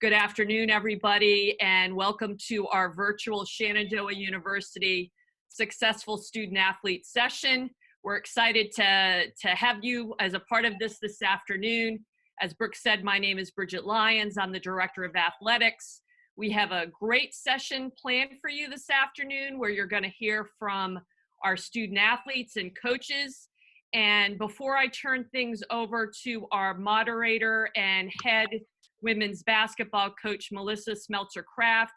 Good afternoon, everybody, and welcome to our virtual Shenandoah University Successful Student Athlete session. We're excited to have you as a part of this afternoon. As Brooke said, my name is Bridget Lyons. I'm the Director of Athletics. We have a great session planned for you this afternoon where you're going to hear from our student athletes and coaches. And before I turn things over to our moderator and head women's basketball coach, Melissa Smeltzer-Kraft,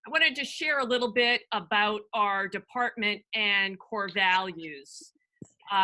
I wanted to share a little bit about our department and core values.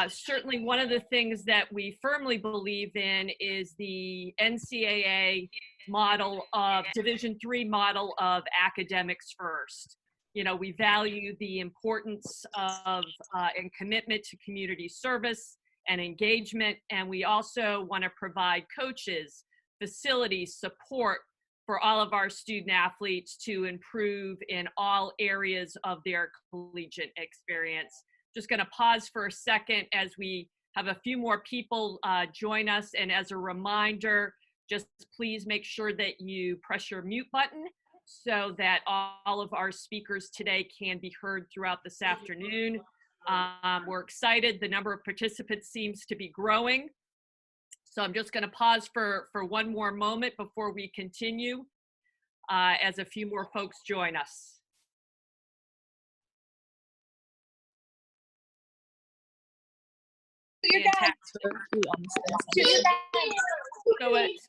Certainly one of the things that we firmly believe in is the NCAA model of Division III model of academics first. You know, we value the importance of and commitment to community service and engagement, and we also want to provide coaches, facilities, support for all of our student athletes to improve in all areas of their collegiate experience. Just going to pause for a second as we have a few more people join us. And as a reminder, just please make sure that you press your mute button so that all of our speakers today can be heard throughout this afternoon. We're excited. The number of participants seems to be growing. So I'm just going to pause for one more moment before we continue as a few more folks join us.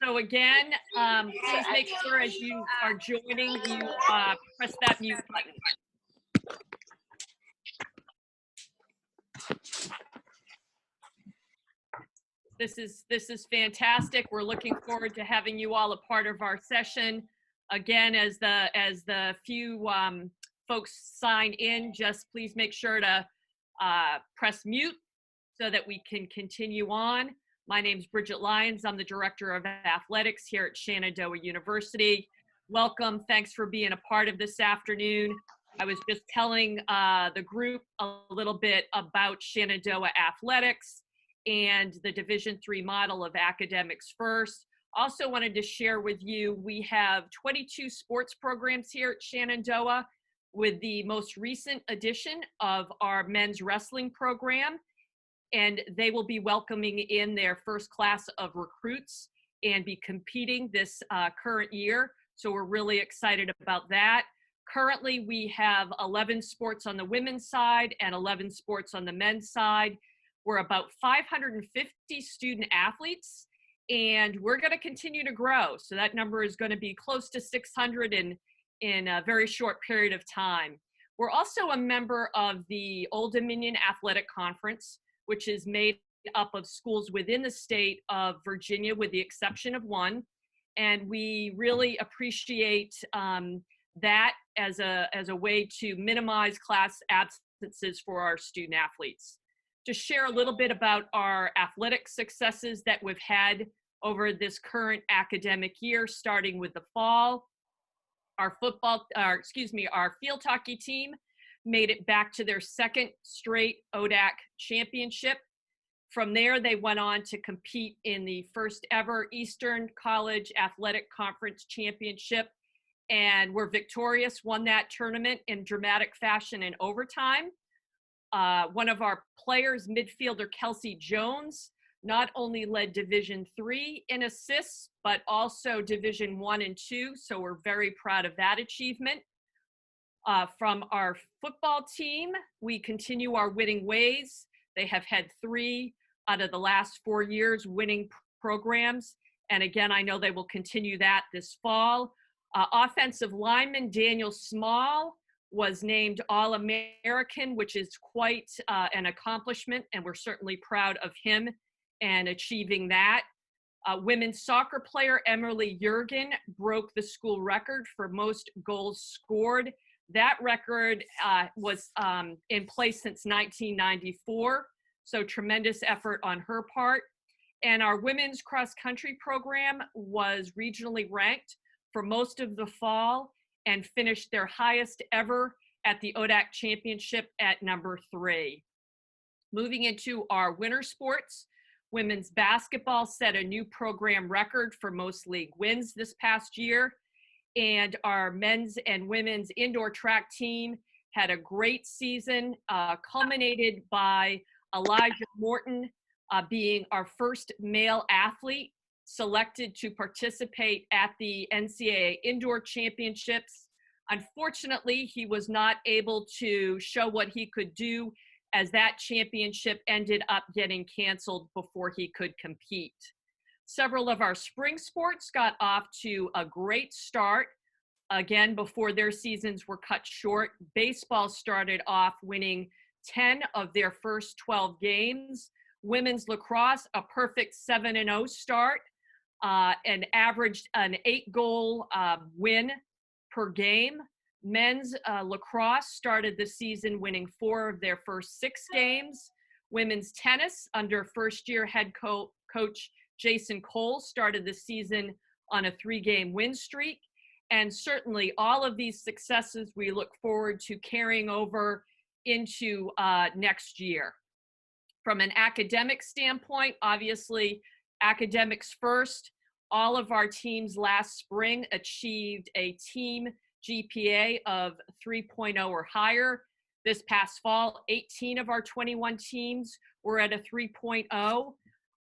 So again, please make sure as you are joining, you press that mute button. This is fantastic. We're looking forward to having you all a part of our session. Again, as the few folks sign in, just please make sure to press mute so that we can continue on. My name is Bridget Lyons. I'm the Director of Athletics here at Shenandoah University. Welcome. Thanks for being a part of this afternoon. I was just telling the group a little bit about Shenandoah Athletics and the Division III model of academics first. Also wanted to share with you, we have 22 sports programs here at Shenandoah with the most recent addition of our men's wrestling program. And they will be welcoming in their first class of recruits and be competing this current year. So we're really excited about that. Currently, we have 11 sports on the women's side and 11 sports on the men's side. We're about 550 student athletes, and we're going to continue to grow. So that number is going to be close to 600 in a very short period of time. We're also a member of the Old Dominion Athletic Conference, which is made up of schools within the state of Virginia, with the exception of one. And we really appreciate that as a way to minimize class absences for our student athletes. To share a little bit about our athletic successes that we've had over this current academic year, starting with the fall. Our field hockey team made it back to their second straight ODAC championship. From there, they went on to compete in the first ever Eastern College Athletic Conference Championship and were victorious, won that tournament in dramatic fashion in overtime. One of our players, midfielder Kelsey Jones, not only led Division III in assists, but also Division I and II. So we're very proud of that achievement. From our football team, we continue our winning ways. They have had 3 out of the last 4 years winning programs. And again, I know they will continue that this fall. Offensive lineman Daniel Small was named All-American, which is quite an accomplishment, and we're certainly proud of him and achieving that. Women's soccer player Emily Jurgen broke the school record for most goals scored. That record was in place since 1994, so tremendous effort on her part. And our women's cross-country program was regionally ranked for most of the fall and finished their highest ever at the ODAC championship at number 3. Moving into our winter sports, women's basketball set a new program record for most league wins this past year and our men's and women's indoor track team had a great season, culminated by Elijah Morton being our first male athlete selected to participate at the NCAA Indoor Championships. Unfortunately, he was not able to show what he could do, as that championship ended up getting canceled before he could compete. Several of our spring sports got off to a great start, again, before their seasons were cut short. Baseball started off winning 10 of their first 12 games. Women's lacrosse, a perfect 7-0 start, and averaged an 8-goal win per game. Men's lacrosse started the season winning 4 of their first 6 games. Women's tennis, under first-year head coach Jason Cole, started the season on a 3-game win streak. And certainly all of these successes we look forward to carrying over into next year. From an academic standpoint, obviously, academics first. All of our teams last spring achieved a team GPA of 3.0 or higher. This past fall, 18 of our 21 teams were at a 3.0.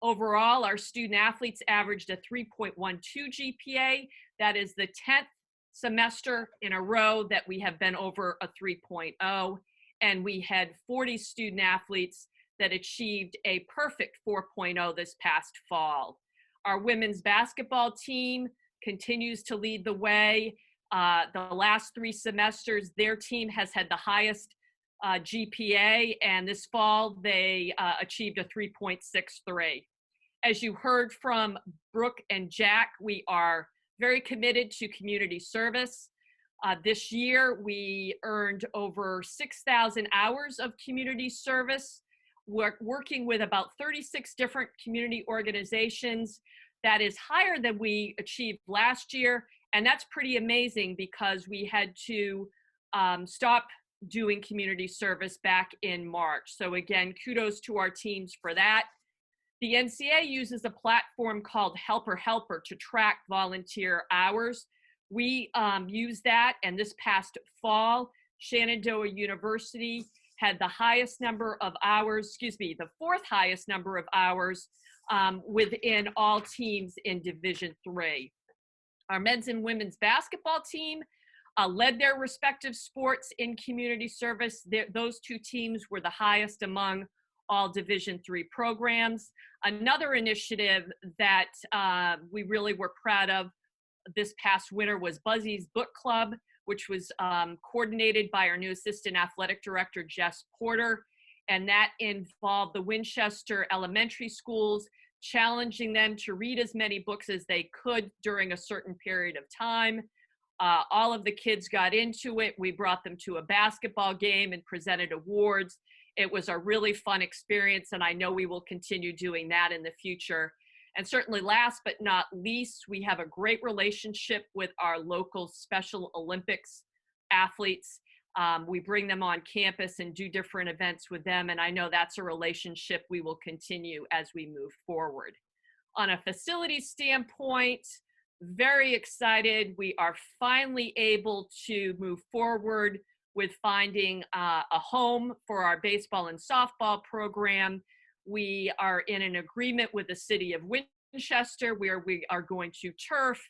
Overall, our student athletes averaged a 3.12 GPA. That is the 10th semester in a row that we have been over a 3.0. And we had 40 student athletes that achieved a perfect 4.0 this past fall. Our women's basketball team continues to lead the way. The last 3 semesters, their team has had the highest GPA, and this fall they achieved a 3.63. As you heard from Brooke and Jack, we are very committed to community service. This year, we earned over 6,000 hours of community service. We're working with about 36 different community organizations. That is higher than we achieved last year. And that's pretty amazing because we had to stop doing community service back in March. So again, kudos to our teams for that. The NCAA uses a platform called Helper Helper to track volunteer hours. We use that, and this past fall, Shenandoah University had the highest number of hours, the 4th highest number of hours within all teams in Division III. Our men's and women's basketball team led their respective sports in community service. Those 2 teams were the highest among all Division III programs. Another initiative that we really were proud of this past winter was Buzzy's Book Club, which was coordinated by our new assistant athletic director, Jess Porter. And that involved the Winchester elementary schools, challenging them to read as many books as they could during a certain period of time. All of the kids got into it. We brought them to a basketball game and presented awards. It was a really fun experience, and I know we will continue doing that in the future. And certainly last but not least, we have a great relationship with our local Special Olympics athletes. We bring them on campus and do different events with them, and I know that's a relationship we will continue as we move forward. On a facility standpoint, very excited. We are finally able to move forward with finding a home for our baseball and softball program. We are in an agreement with the city of Winchester where we are going to turf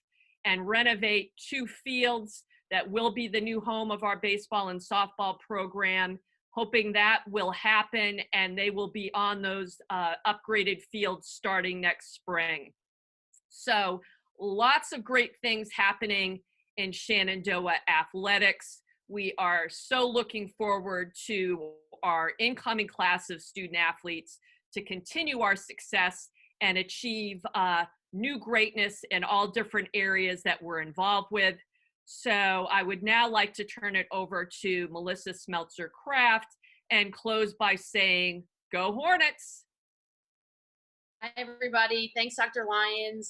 and renovate 2 fields that will be the new home of our baseball and softball program, hoping that will happen and they will be on those upgraded fields starting next spring. So lots of great things happening in Shenandoah athletics. We are so looking forward to our incoming class of student athletes to continue our success and achieve new greatness in all different areas that we're involved with. So I would now like to turn it over to Melissa Smeltzer-Kraft and close by saying, go Hornets. Hi, everybody. Thanks, Dr. Lyons.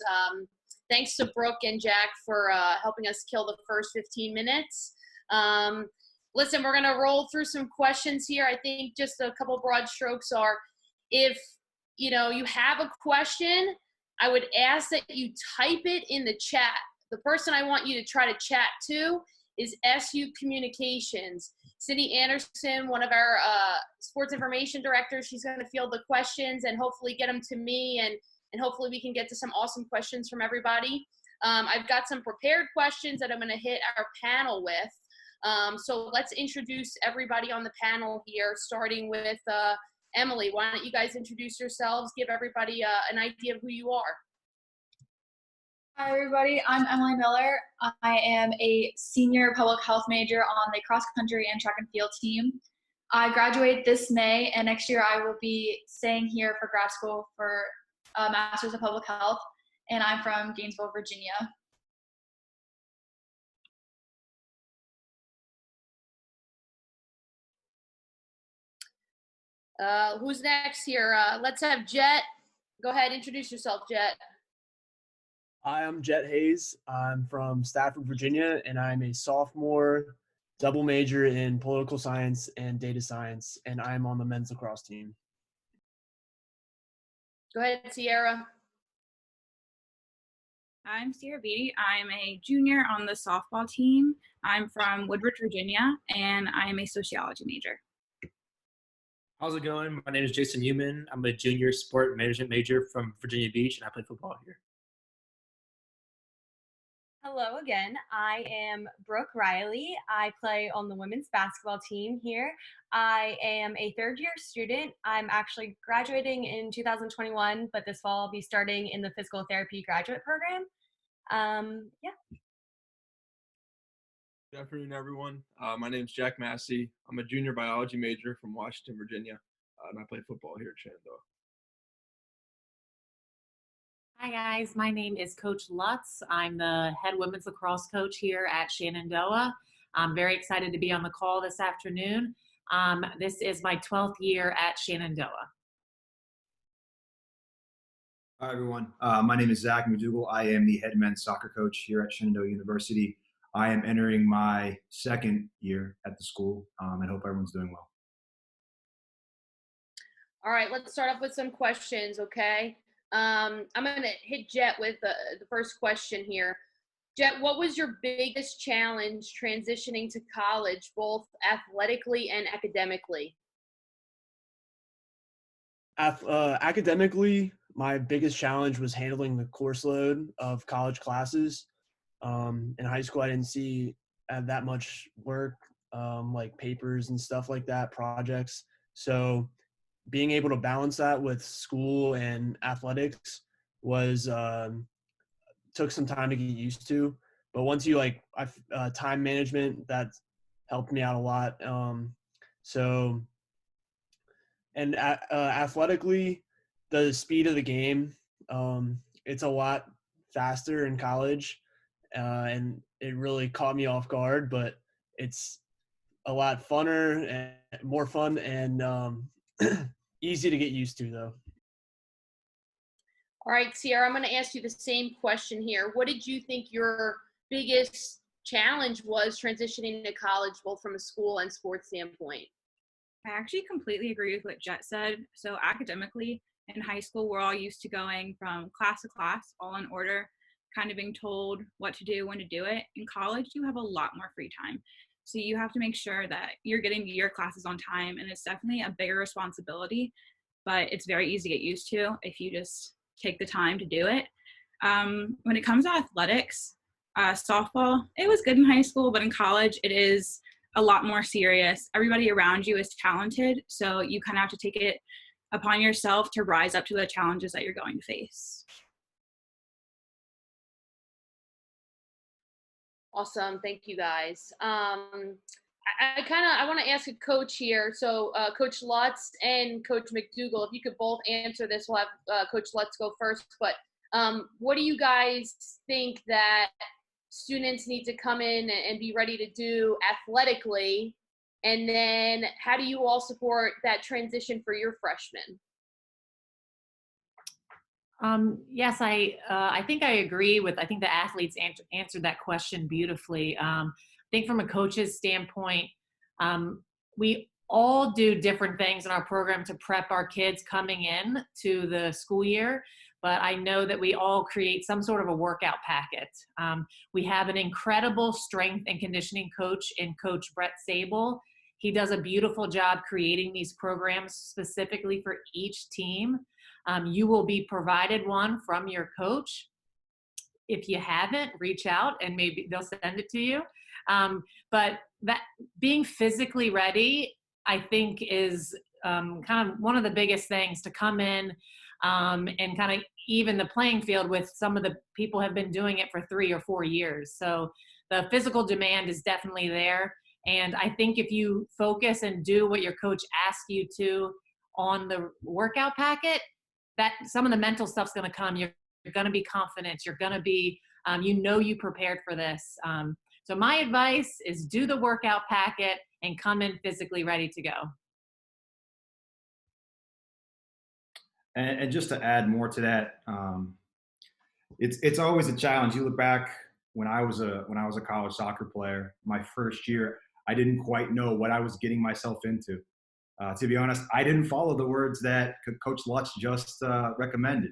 Thanks to Brooke and Jack for helping us kill the first 15 minutes. Listen, we're going to roll through some questions here. I think just a couple broad strokes are, if you have a question, I would ask that you type it in the chat the person I want you to try to chat to is SU Communications. Cindy Anderson, one of our sports information directors, she's going to field the questions and hopefully get them to me, and hopefully we can get to some awesome questions from everybody. I've got some prepared questions that I'm going to hit our panel with. So let's introduce everybody on the panel here, starting with Emily. Why don't you guys introduce yourselves, give everybody an idea of who you are. Hi everybody, I'm Emily Miller. I am a senior public health major on the cross country and track and field team. I graduate this May, and next year I will be staying here for grad school for a Master's of Public Health, and I'm from Gainesville, Virginia. Who's next here? Let's have Jet. Go ahead, introduce yourself, Jet. Hi, I'm Jet Hayes. I'm from Stafford, Virginia, and I'm a sophomore, double major in political science and data science, and I'm on the men's lacrosse team. Go ahead, Sierra. I'm Sierra Beatty. I'm a junior on the softball team. I'm from Woodbridge, Virginia, and I'm a sociology major. How's it going? My name is Jason Newman. I'm a junior sport management major from Virginia Beach, and I play football here. Hello again. I am Brooke Riley. I play on the women's basketball team here. I am a third-year student. I'm actually graduating in 2021, but this fall I'll be starting in the physical therapy graduate program. Yeah. Good afternoon, everyone. My name is Jack Massey. I'm a junior biology major from Washington, Virginia, and I play football here at Shenandoah. Hi guys, my name is Coach Lutz. I'm the head women's lacrosse coach here at Shenandoah. I'm very excited to be on the call this afternoon. This is my 12th year at Shenandoah. Hi everyone, my name is Zach McDougall. I am the head men's soccer coach here at Shenandoah University. I am entering my second year at the school, and hope everyone's doing well. All right, let's start off with some questions, okay? I'm going to hit Jet with the first question here. Jet, what was your biggest challenge transitioning to college, both athletically and academically? Academically, my biggest challenge was handling the course load of college classes. In high school, I didn't see that much work, like papers and stuff like that, projects. So being able to balance that with school and athletics was took some time to get used to. But once you time management, that helped me out a lot. Athletically, the speed of the game, it's a lot faster in college, and it really caught me off guard. But it's a lot funner and more fun and easy to get used to, though. All right, Sierra, I'm going to ask you the same question here. What did you think your biggest challenge was transitioning to college, both from a school and sports standpoint? I actually completely agree with what Jet said. So academically, in high school, we're all used to going from class to class, all in order, kind of being told what to do, when to do it. In college, you have a lot more free time. So you have to make sure that you're getting to your classes on time, and it's definitely a bigger responsibility, but it's very easy to get used to if you just take the time to do it. When it comes to athletics, softball, it was good in high school, but in college, it is a lot more serious. Everybody around you is talented, so you kind of have to take it upon yourself to rise up to the challenges that you're going to face. Awesome. Thank you, guys. I want to ask a coach here. So Coach Lutz and Coach McDougall, if you could both answer this, we'll have Coach Lutz go first. But what do you guys think that students need to come in and be ready to do athletically? And then how do you all support that transition for your freshmen? Yes, I think I agree with, I think the athletes answered that question beautifully. I think from a coach's standpoint, we all do different things in our program to prep our kids coming in to the school year. but I know that we all create some sort of a workout packet. We have an incredible strength and conditioning coach in Coach Brett Sable. He does a beautiful job creating these programs specifically for each team. You will be provided one from your coach. If you haven't, reach out and maybe they'll send it to you. But that being physically ready, I think, is kind of one of the biggest things to come in and kind of even the playing field with some of the people have been doing it for 3 or 4 years. So the physical demand is definitely there. And I think if you focus and do what your coach asks you to on the workout packet, that some of the mental stuff's going to come. You're going to be confident. You're going to be, you prepared for this. So my advice is do the workout packet and come in physically ready to go. And just to add more to that, it's always a challenge. You look back when I was a college soccer player, my first year, I didn't quite know what I was getting myself into. To be honest, I didn't follow the words that Coach Lutz just recommended.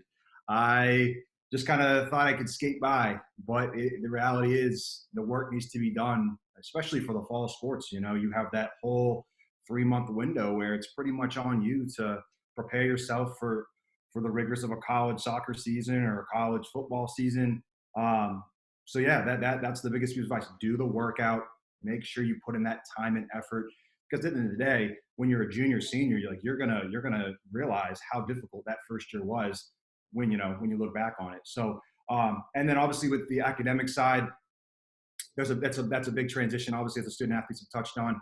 I just kind of thought I could skate by, but the reality is the work needs to be done, especially for the fall sports. You have that whole 3-month window where it's pretty much on you to prepare yourself for the rigors of a college soccer season or a college football season. So yeah, that's the biggest piece of advice. Do the workout. Make sure you put in that time and effort, because at the end of the day, when you're a junior, senior, you're gonna realize how difficult that first year was when you look back on it. So and then obviously with the academic side, that's a big transition. Obviously, as the student athletes have touched on,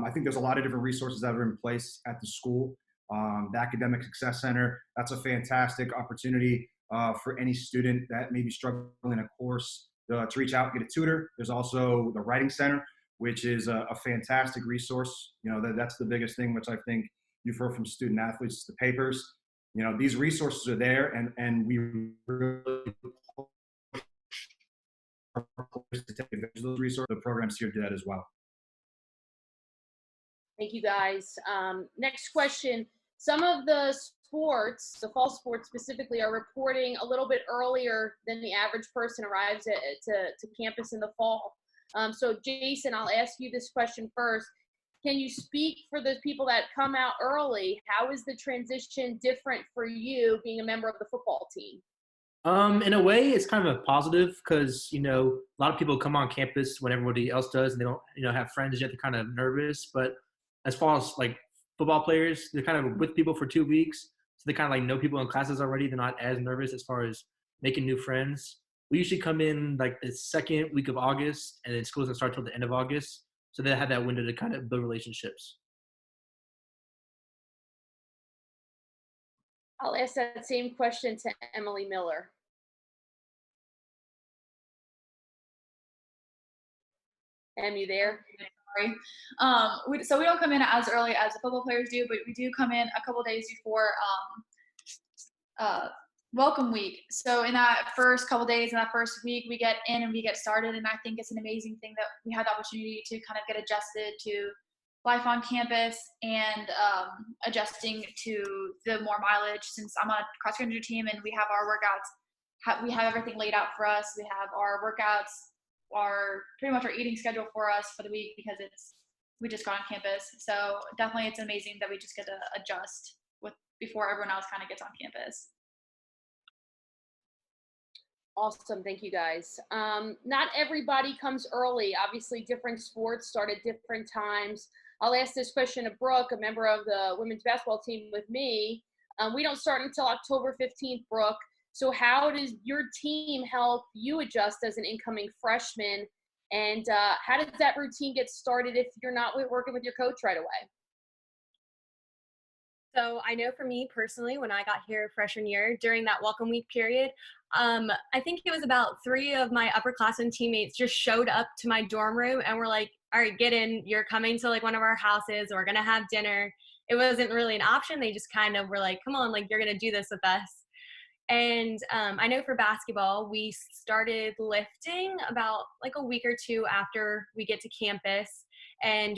I think there's a lot of different resources that are in place at the school. The Academic Success Center, that's a fantastic opportunity for any student that may be struggling in a course to reach out and get a tutor. There's also the Writing Center, which is a fantastic resource. That's the biggest thing, which I think you've heard from student athletes, the papers. These resources are there, and we really to take advantage of those resources. The programs here do that as well. Thank you, guys. Next question. Some of the sports, the fall sports specifically, are reporting a little bit earlier than the average person arrives to campus in the fall. So Jason, I'll ask you this question first. Can you speak for the people that come out early? How is the transition different for you being a member of the football team? In a way, it's kind of a positive because, a lot of people come on campus when everybody else does, and they don't, have friends yet. They're kind of nervous. But as far as like football players, they're kind of with people for 2 weeks. So they kind of like know people in classes already. They're not as nervous as far as making new friends. We usually come in like the second week of August, and then school doesn't start till the end of August. So they have that window to kind of build relationships. I'll ask that same question to Emily Miller. Em, you there? Sorry. So we don't come in as early as the football players do, but we do come in a couple days before welcome week. So in that first couple days, in that first week, we get in and we get started. And I think it's an amazing thing that we had the opportunity to kind of get adjusted to life on campus and adjusting to the more mileage, since I'm on a cross country team and we have our workouts. We have everything laid out for us. We have our workouts, pretty much our eating schedule for us for the week, because we just got on campus. So definitely it's amazing that we just get to adjust before everyone else kind of gets on campus. Awesome. Thank you, guys. Not everybody comes early. Obviously, different sports start at different times. I'll ask this question of Brooke, a member of the women's basketball team with me. We don't start until October 15th, Brooke. So how does your team help you adjust as an incoming freshman? And how does that routine get started if you're not working with your coach right away? So I know for me personally, when I got here freshman year, during that welcome week period, I think it was about 3 of my upperclassmen teammates just showed up to my dorm room and were like, all right, get in, you're coming to like one of our houses, we're gonna have dinner. It wasn't really an option. They just kind of were like, come on, like you're gonna do this with us. And I know for basketball, we started lifting about like a week or two after we get to campus. And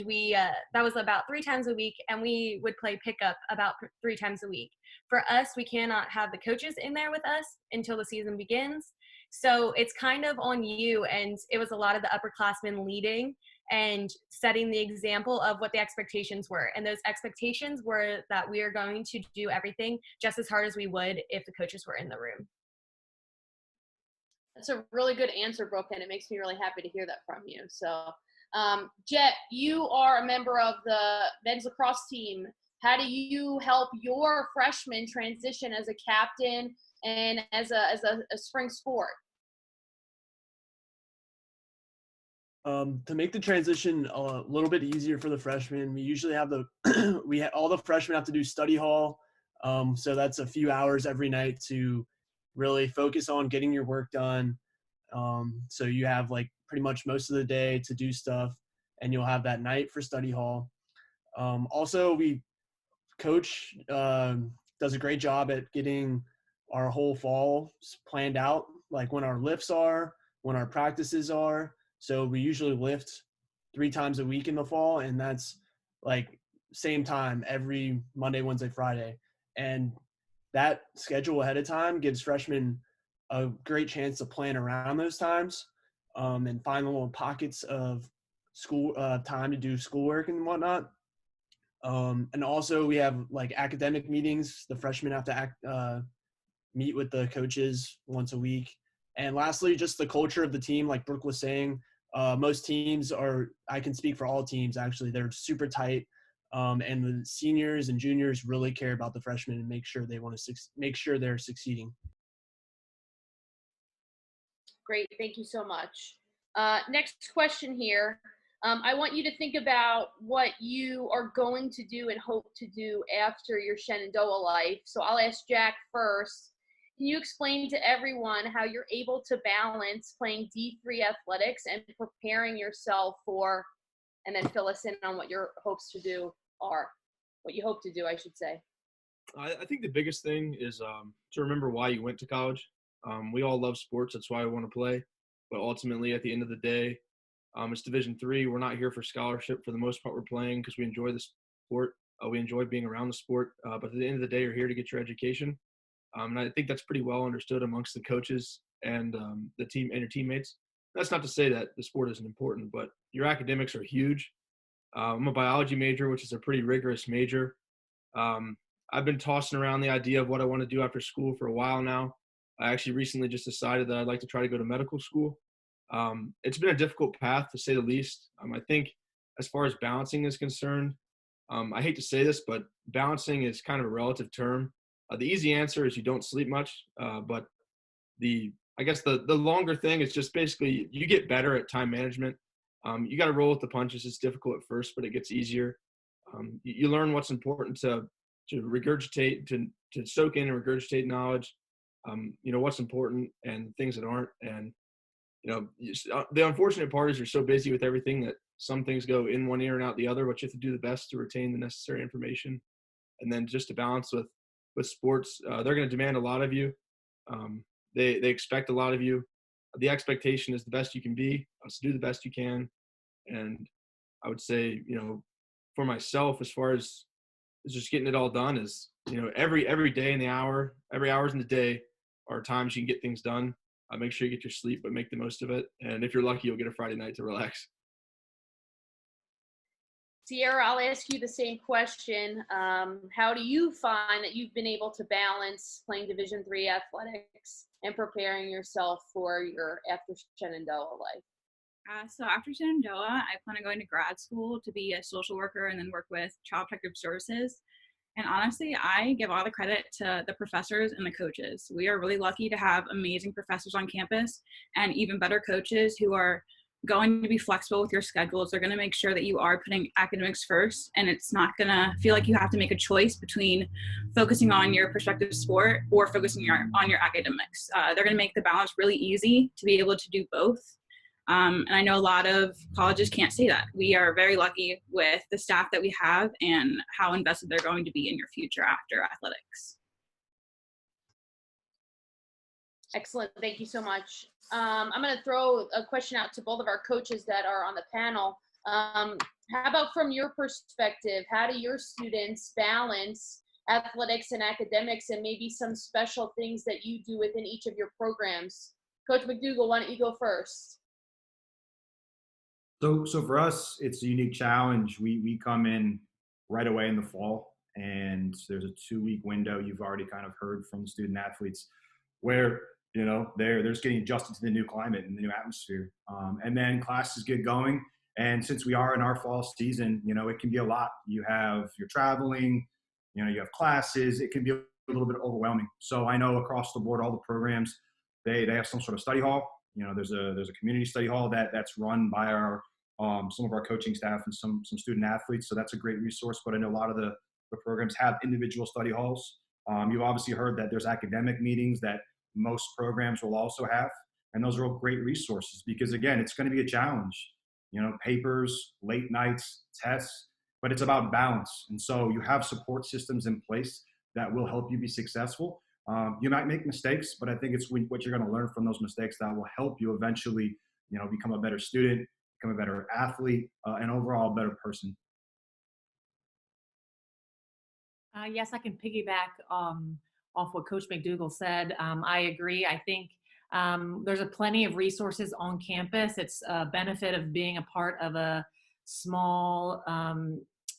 that was about 3 times a week, and we would play pickup about 3 times a week. For us, we cannot have the coaches in there with us until the season begins. So it's kind of on you, and it was a lot of the upperclassmen leading and setting the example of what the expectations were. And those expectations were that we are going to do everything just as hard as we would if the coaches were in the room. That's a really good answer, Brooke, and it makes me really happy to hear that from you. So, Jet, you are a member of the men's lacrosse team. How do you help your freshmen transition as a captain and as a spring sport? To make the transition a little bit easier for the freshmen, we usually have all the freshmen have to do study hall. So that's a few hours every night to really focus on getting your work done. So you have like pretty much most of the day to do stuff, and you'll have that night for study hall. Also, coach does a great job at getting our whole fall planned out, like when our lifts are, when our practices are. So we usually lift 3 times a week in the fall, and that's like same time every Monday, Wednesday, Friday. And that schedule ahead of time gives freshmen a great chance to plan around those times and find little pockets of school time to do schoolwork and whatnot. And also we have like academic meetings. The freshmen have to meet with the coaches once a week. And lastly, just the culture of the team, like Brooke was saying, most teams I can speak for all teams actually, they're super tight. And the seniors and juniors really care about the freshmen and make sure make sure they're succeeding. Great, thank you so much. Next question here. I want you to think about what you are going to do and hope to do after your Shenandoah life. So I'll ask Jack first. Can you explain to everyone how you're able to balance playing D3 athletics and preparing yourself for, and then fill us in on what your hopes to do are, what you hope to do, I should say. I think the biggest thing is to remember why you went to college. We all love sports. That's why I want to play. But ultimately, at the end of the day, it's Division III. We're not here for scholarship. For the most part, we're playing because we enjoy the sport. We enjoy being around the sport. But at the end of the day, you're here to get your education. And I think that's pretty well understood amongst the coaches and the team and your teammates. That's not to say that the sport isn't important, but your academics are huge. I'm a biology major, which is a pretty rigorous major. I've been tossing around the idea of what I want to do after school for a while now. I actually recently just decided that I'd like to try to go to medical school. It's been a difficult path, to say the least. I think as far as balancing is concerned, I hate to say this, but balancing is kind of a relative term. The easy answer is you don't sleep much, but I guess the longer thing is just basically you get better at time management. You got to roll with the punches. It's difficult at first, but it gets easier. You learn what's important to regurgitate, to soak in and regurgitate knowledge. What's important and things that aren't. And the unfortunate part is you're so busy with everything that some things go in one ear and out the other, but you have to do the best to retain the necessary information. And then just to balance with sports, they're going to demand a lot of you. They expect a lot of you. The expectation is the best you can be, so do the best you can. And I would say, for myself, as far as just getting it all done is, every day in the hour, every hours in the day are times you can get things done. Make sure you get your sleep, but make the most of it. And if you're lucky, you'll get a Friday night to relax. Sierra, I'll ask you the same question. How do you find that you've been able to balance playing Division III athletics and preparing yourself for your after Shenandoah life? So after Shenandoah, I plan on going to grad school to be a social worker and then work with Child Protective Services. And honestly, I give all the credit to the professors and the coaches. We are really lucky to have amazing professors on campus and even better coaches who are going to be flexible with your schedules. They're going to make sure that you are putting academics first, and it's not going to feel like you have to make a choice between focusing on your prospective sport or focusing on your academics. They're going to make the balance really easy to be able to do both. And I know a lot of colleges can't say that. We are very lucky with the staff that we have and how invested they're going to be in your future after athletics. Excellent. Thank you so much. I'm going to throw a question out to both of our coaches that are on the panel. How about from your perspective, how do your students balance athletics and academics, and maybe some special things that you do within each of your programs? Coach McDougall, why don't you go first? So for us, it's a unique challenge. We come in right away in the fall, and there's a 2-week window. You've already kind of heard from student athletes where, you know, they're just getting adjusted to the new climate and the new atmosphere. And then classes get going. And since we are in our fall season, you know, it can be a lot. You're traveling, you know, you have classes. It can be a little bit overwhelming. So I know across the board, all the programs, they have some sort of study hall. You know, there's a community study hall that's run by our some of our coaching staff and some student athletes. So that's a great resource. But I know a lot of the programs have individual study halls. You've obviously heard that there's academic meetings that most programs will also have. And those are all great resources because, again, it's going to be a challenge. You know, papers, late nights, tests, but it's about balance. And so you have support systems in place that will help you be successful. You might make mistakes, but I think it's what you're going to learn from those mistakes that will help you eventually, you know, become a better student, become a better athlete, and overall a better person. Yes, I can piggyback off what Coach McDougall said. I agree. I think there's a plenty of resources on campus. It's a benefit of being a part of a small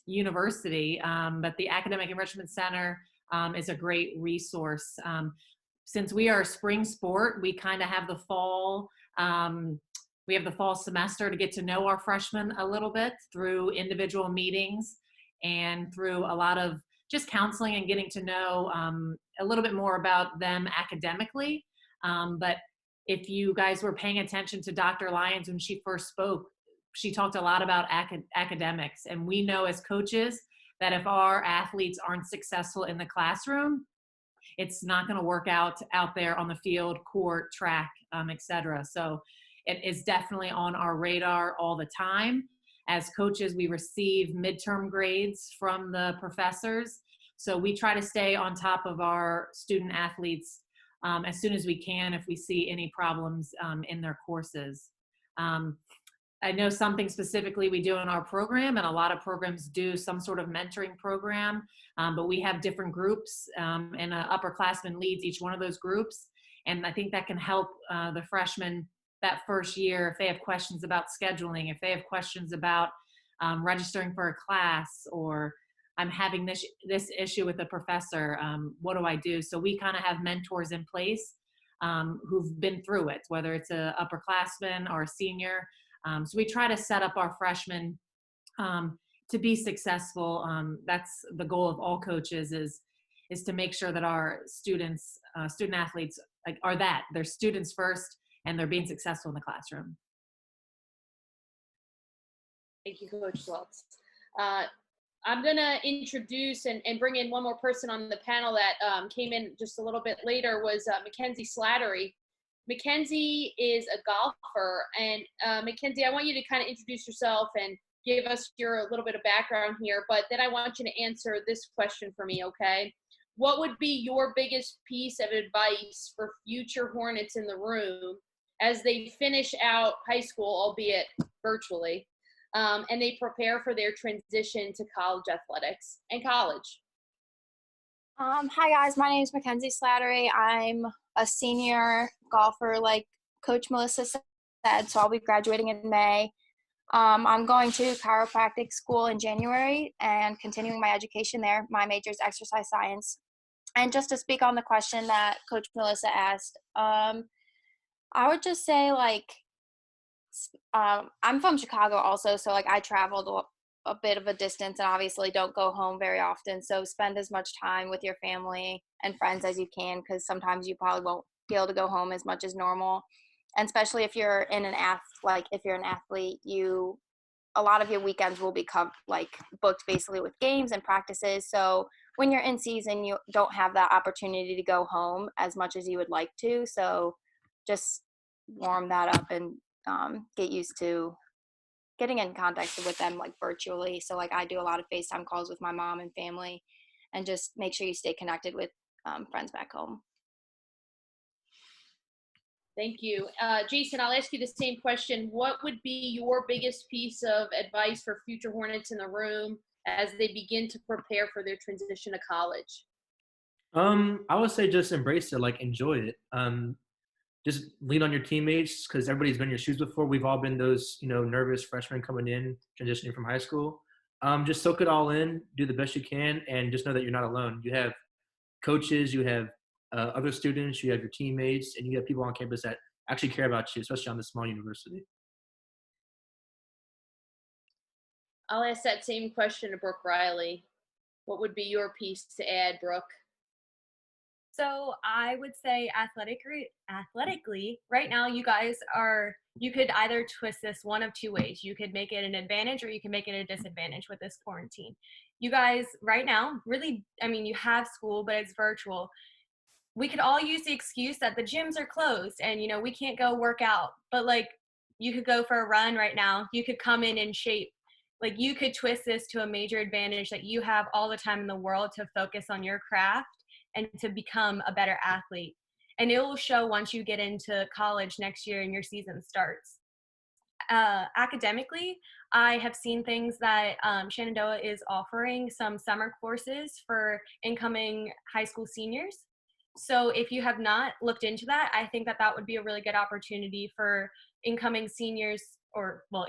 university, but the Academic Enrichment Center is a great resource. Since we are a spring sport, we kind of have the fall. We have the fall semester to get to know our freshmen a little bit through individual meetings and through a lot of just counseling and getting to know a little bit more about them academically. But if you guys were paying attention to Dr. Lyons when she first spoke, she talked a lot about academics. And we know as coaches that if our athletes aren't successful in the classroom, it's not going to work out there on the field, court, track, et cetera. So it is definitely on our radar all the time. As coaches, we receive midterm grades from the professors. So we try to stay on top of our student athletes as soon as we can if we see any problems in their courses. I know something specifically we do in our program, and a lot of programs do some sort of mentoring program, but we have different groups, and an upperclassman leads each one of those groups. And I think that can help the freshmen that first year if they have questions about scheduling, if they have questions about registering for a class, or I'm having this issue with a professor, what do I do? So we kind of have mentors in place who've been through it, whether it's a upperclassman or a senior. So we try to set up our freshmen to be successful. That's the goal of all coaches is to make sure that our students, student athletes are that. They're students first and they're being successful in the classroom. Thank you, Coach Schultz. I'm going to introduce and bring in one more person on the panel that came in just a little bit later was Mackenzie Slattery. Mackenzie is a golfer, and Mackenzie, I want you to kind of introduce yourself and give us your little bit of background here, but then I want you to answer this question for me, okay? What would be your biggest piece of advice for future Hornets in the room as they finish out high school, albeit virtually, and they prepare for their transition to college athletics and college? Hi guys, my name is Mackenzie Slattery. I'm a senior golfer like Coach Melissa said, so I'll be graduating in May. I'm going to chiropractic school in January and continuing my education there. My major is exercise science. And just to speak on the question that Coach Melissa asked, I would just say I'm from Chicago also, so I traveled a bit of a distance and obviously don't go home very often. So spend as much time with your family and friends as you can, because sometimes you probably won't be able to go home as much as normal. And especially if you're in if you're an athlete, a lot of your weekends will be booked basically with games and practices. So when you're in season, you don't have that opportunity to go home as much as you would like to. So just warm that up and get used to getting in contact with them virtually. So I do a lot of FaceTime calls with my mom and family, and just make sure you stay connected with friends back home. Thank you. Jason, I'll ask you the same question. What would be your biggest piece of advice for future Hornets in the room as they begin to prepare for their transition to college? I would say just embrace it, like enjoy it. Just lean on your teammates because everybody's been in your shoes before. We've all been those, nervous freshmen coming in, transitioning from high school. Just soak it all in, do the best you can, and just know that you're not alone. You have coaches, you have other students, you have your teammates, and you have people on campus that actually care about you, especially on this small university. I'll ask that same question to Brooke Riley. What would be your piece to add, Brooke? So I would say athletically, right now you guys you could either twist this one of two ways. You could make it an advantage or you can make it a disadvantage with this quarantine. You guys right now, really, you have school, but it's virtual. We could all use the excuse that the gyms are closed and, we can't go work out, but you could go for a run right now. You could come in shape. You could twist this to a major advantage that you have all the time in the world to focus on your craft and to become a better athlete. And it will show once you get into college next year and your season starts. Academically, I have seen things that Shenandoah is offering some summer courses for incoming high school seniors. So if you have not looked into that, I think that would be a really good opportunity for incoming seniors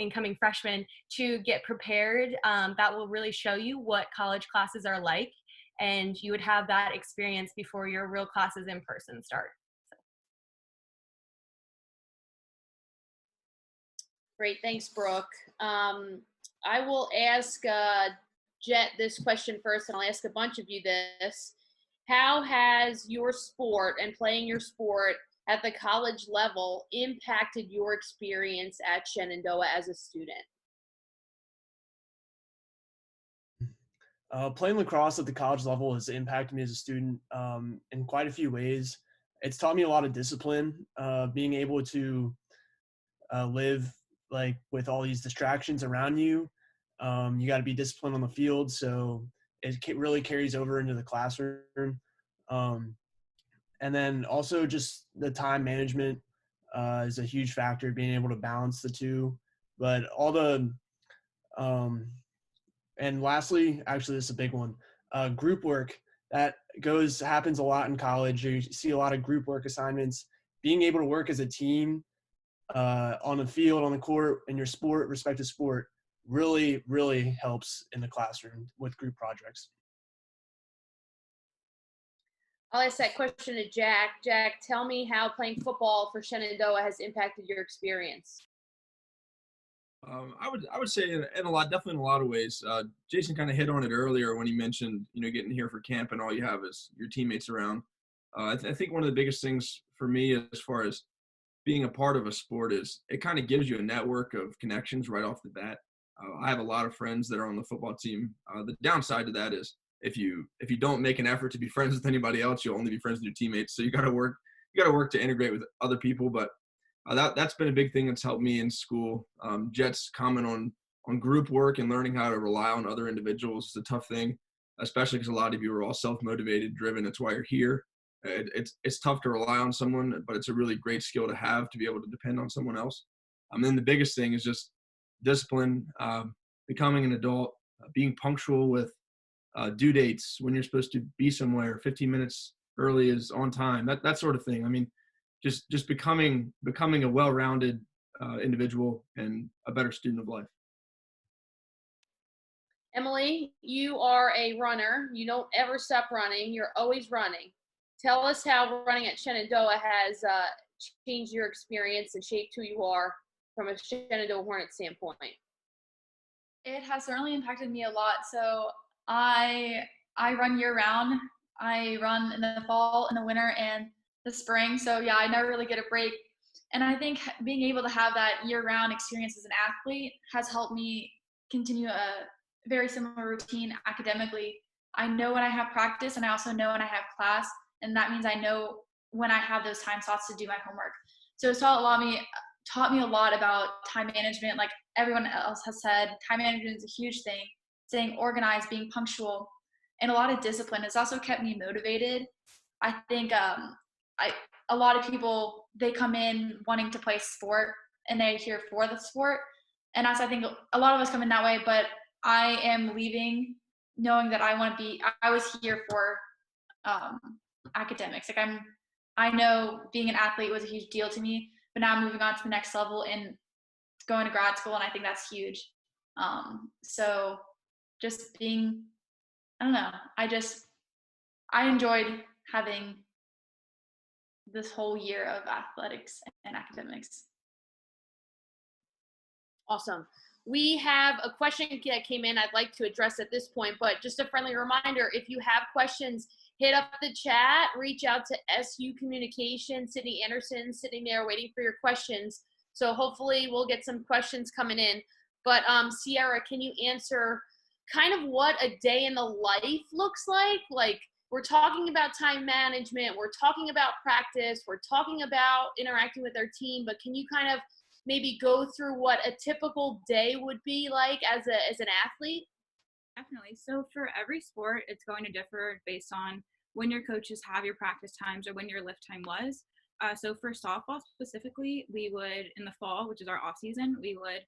incoming freshmen to get prepared. That will really show you what college classes are like, and you would have that experience before your real classes in person start. Great, thanks, Brooke. I will ask Jet this question first, and I'll ask a bunch of you this. How has your sport and playing your sport at the college level impacted your experience at Shenandoah as a student? Playing lacrosse at the college level has impacted me as a student in quite a few ways. It's taught me a lot of discipline, being able to live with all these distractions around you. You got to be disciplined on the field, so it really carries over into the classroom. And then also just the time management is a huge factor, being able to balance the two. But all the and lastly, actually, this is a big one, group work that happens a lot in college. You see a lot of group work assignments. Being able to work as a team on the field, on the court, in your respective sport, really, really helps in the classroom with group projects. I'll ask that question to Jack. Jack, tell me how playing football for Shenandoah has impacted your experience. I would say definitely in a lot of ways. Jason kind of hit on it earlier when he mentioned, getting here for camp and all you have is your teammates around. I think one of the biggest things for me as far as being a part of a sport is it kind of gives you a network of connections right off the bat. I have a lot of friends that are on the football team. The downside to that is if you don't make an effort to be friends with anybody else, you'll only be friends with your teammates. So you got to work to integrate with other people. But that's been a big thing that's helped me in school. Jet's comment on group work and learning how to rely on other individuals is a tough thing, especially because a lot of you are all self-motivated, driven. That's why you're here. It's tough to rely on someone, but it's a really great skill to have to be able to depend on someone else. And then the biggest thing is just discipline, becoming an adult, being punctual with due dates when you're supposed to be somewhere 15 minutes early is on time, that sort of thing. I mean, just becoming a well-rounded individual and a better student of life. Emily, you are a runner. You don't ever stop running. You're always running. Tell us how running at Shenandoah has changed your experience and shaped who you are from a Shenandoah Hornet standpoint. It has certainly impacted me a lot. So I run year round. I run in the fall, in the winter, and the spring. So yeah, I never really get a break. And I think being able to have that year-round experience as an athlete has helped me continue a very similar routine academically. I know when I have practice, and I also know when I have class, and that means I know when I have those time slots to do my homework. So it's taught me a lot about time management. Like everyone else has said, time management is a huge thing. Staying organized, being punctual, and a lot of discipline. It's also kept me motivated. I think a lot of people, they come in wanting to play sport and they're here for the sport. And I think a lot of us come in that way, but I am leaving knowing that I was here for academics. Like I know being an athlete was a huge deal to me, but now I'm moving on to the next level and going to grad school, and I think that's huge. So just being, I don't know, I enjoyed having this whole year of athletics and academics. Awesome. We have a question that came in I'd like to address at this point, but just a friendly reminder, if you have questions, hit up the chat, reach out to SU Communication, Sydney Anderson, sitting there waiting for your questions. So hopefully we'll get some questions coming in. But Sierra, can you answer kind of what a day in the life looks like? Like, we're talking about time management, we're talking about practice, we're talking about interacting with our team, but can you kind of maybe go through what a typical day would be like as an athlete? Definitely. So for every sport, it's going to differ based on when your coaches have your practice times or when your lift time was. So for softball specifically, we would, in the fall, which is our off season, we would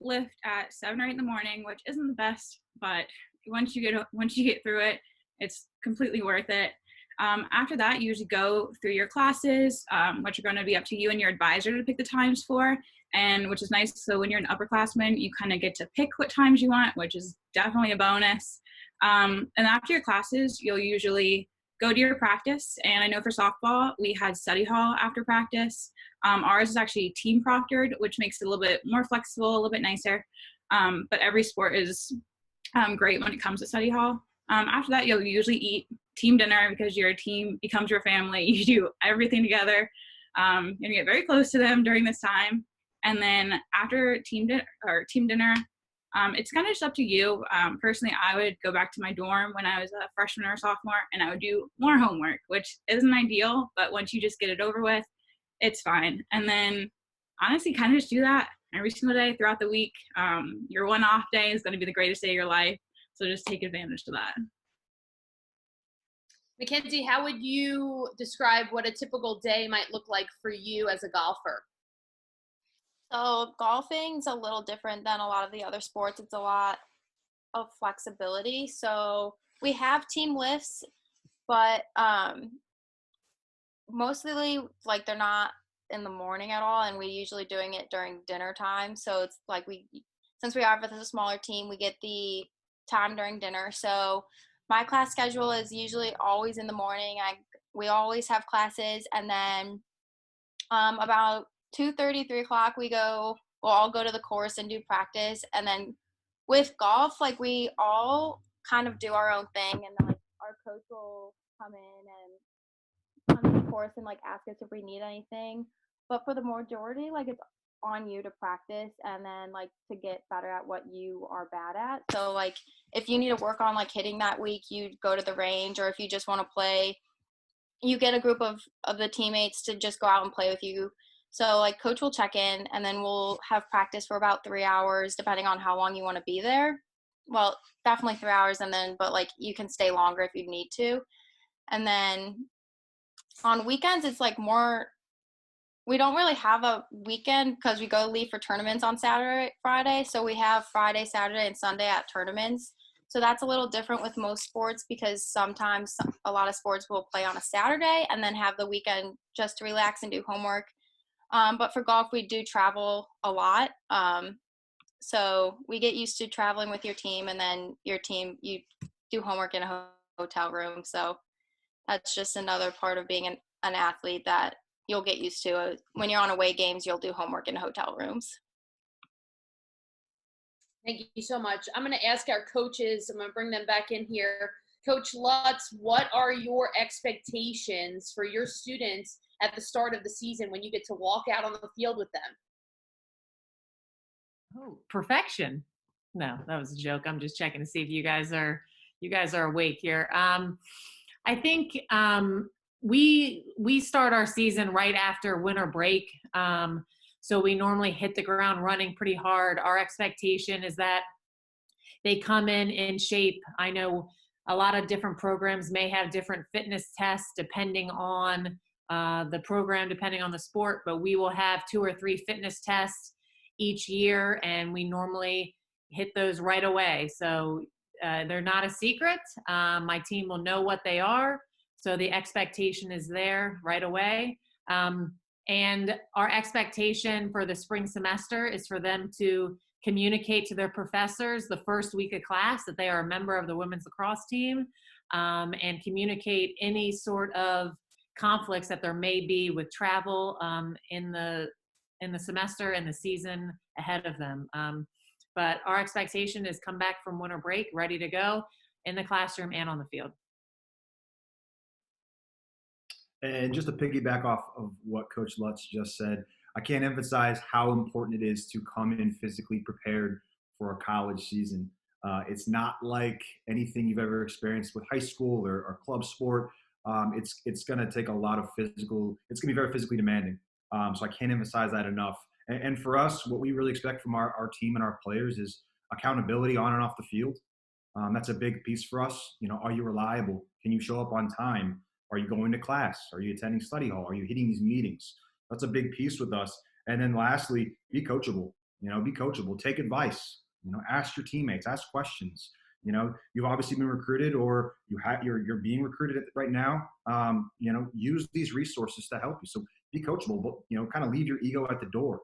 lift at 7 or 8 in the morning, which isn't the best, but once you get through it, it's completely worth it. After that, you usually go through your classes, which are going to be up to you and your advisor to pick the times for, and which is nice. So when you're an upperclassman, you kind of get to pick what times you want, which is definitely a bonus. And after your classes, you'll usually go to your practice. And I know for softball, we had study hall after practice. Ours is actually team proctored, which makes it a little bit more flexible, a little bit nicer. But every sport is great when it comes to study hall. After that, you'll usually eat team dinner because your team becomes your family. You do everything together. And you get very close to them during this time. And then after team dinner, it's kind of just up to you. Personally, I would go back to my dorm when I was a freshman or sophomore, and I would do more homework, which isn't ideal, but once you just get it over with, it's fine. And then honestly, kind of just do that every single day throughout the week. Your one off day is going to be the greatest day of your life, so just take advantage of that. Mackenzie, how would you describe what a typical day might look like for you as a golfer? So golfing's a little different than a lot of the other sports. It's a lot of flexibility. So we have team lifts, but mostly like they're not in the morning at all, and we're usually doing it during dinner time. So it's like since we are with a smaller team, we get the time during dinner. So my class schedule is usually always in the morning. We always have classes, and then about 2:30, 3 o'clock, we'll all go to the course and do practice. And then with golf, like we all kind of do our own thing, and then like our coach will come in and come to the course and like ask us if we need anything. But for the majority, like it's on you to practice and then like to get better at what you are bad at. So like if you need to work on like hitting that week, you go to the range, or if you just want to play, you get a group of the teammates to just go out and play with you. So like coach will check in, and then we'll have practice for about 3 hours, depending on how long you want to be there. Well, definitely 3 hours, but like you can stay longer if you need to. And then on weekends, it's like more, we don't really have a weekend because we go leave for tournaments on Saturday, Friday. So we have Friday, Saturday, and Sunday at tournaments. So that's a little different with most sports, because sometimes a lot of sports will play on a Saturday and then have the weekend just to relax and do homework. But for golf, we do travel a lot. So we get used to traveling with your team, and then your team, you do homework in a hotel room. So that's just another part of being an athlete that you'll get used to. When you're on away games, you'll do homework in hotel rooms. Thank you so much. I'm going to ask our coaches, I'm going to bring them back in here. Coach Lutz, what are your expectations for your students at the start of the season when you get to walk out on the field with them? Oh, perfection. No, that was a joke. I'm just checking to see if you guys are awake here. I think we start our season right after winter break. So we normally hit the ground running pretty hard. Our expectation is that they come in shape. I know a lot of different programs may have different fitness tests depending on the program depending on the sport, but we will have 2 or 3 fitness tests each year, and we normally hit those right away. So they're not a secret. My team will know what they are, so the expectation is there right away. And our expectation for the spring semester is for them to communicate to their professors the first week of class that they are a member of the women's lacrosse team, and communicate any sort of conflicts that there may be with travel in the semester and the season ahead of them. But our expectation is come back from winter break ready to go in the classroom and on the field. And just to piggyback off of what Coach Lutz just said, I can't emphasize how important it is to come in physically prepared for a college season. It's not like anything you've ever experienced with high school or club sport. It's going to take a lot of physical. It's going to be very physically demanding. So I can't emphasize that enough. And for us, what we really expect from our team and our players is accountability on and off the field. That's a big piece for us. You know, are you reliable? Can you show up on time? Are you going to class? Are you attending study hall? Are you hitting these meetings? That's a big piece with us. And then lastly, be coachable. You know, be coachable. Take advice. You know, ask your teammates. Ask questions. You know, you've obviously been recruited, or you're being recruited right now. You know, use these resources to help you. So be coachable, but you know, kind of leave your ego at the door.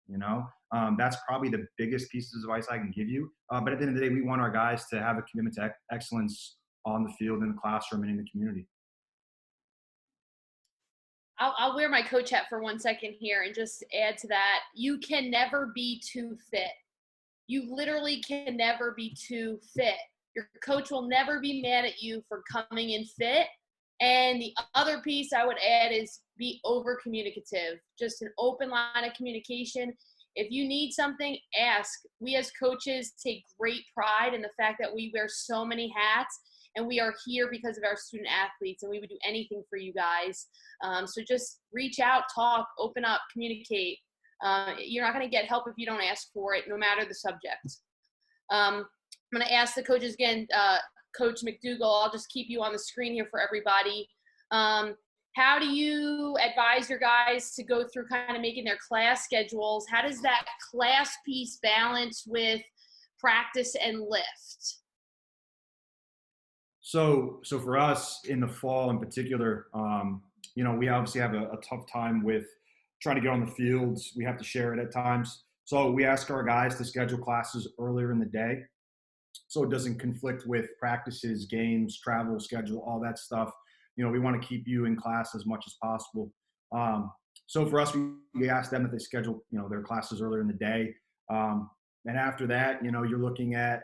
You know, that's probably the biggest piece of advice I can give you. But at the end of the day, we want our guys to have a commitment to excellence on the field, in the classroom, and in the community. I'll wear my coach hat for 1 second here and just add to that. You can never be too fit. You literally can never be too fit. Your coach will never be mad at you for coming in fit. And the other piece I would add is be over communicative. Just an open line of communication. If you need something, ask. We as coaches take great pride in the fact that we wear so many hats, and we are here because of our student athletes, and we would do anything for you guys. So just reach out, talk, open up, communicate. You're not going to get help if you don't ask for it, no matter the subject. I'm going to ask the coaches again, Coach McDougall, I'll just keep you on the screen here for everybody. How do you advise your guys to go through kind of making their class schedules? How does that class piece balance with practice and lift? So for us in the fall in particular, you know, we obviously have a tough time with trying to get on the fields. We have to share it at times. So we ask our guys to schedule classes earlier in the day, so it doesn't conflict with practices, games, travel schedule, all that stuff. You know, we want to keep you in class as much as possible. So for us, we ask them that they schedule, you know, their classes earlier in the day. And after that, you know, you're looking at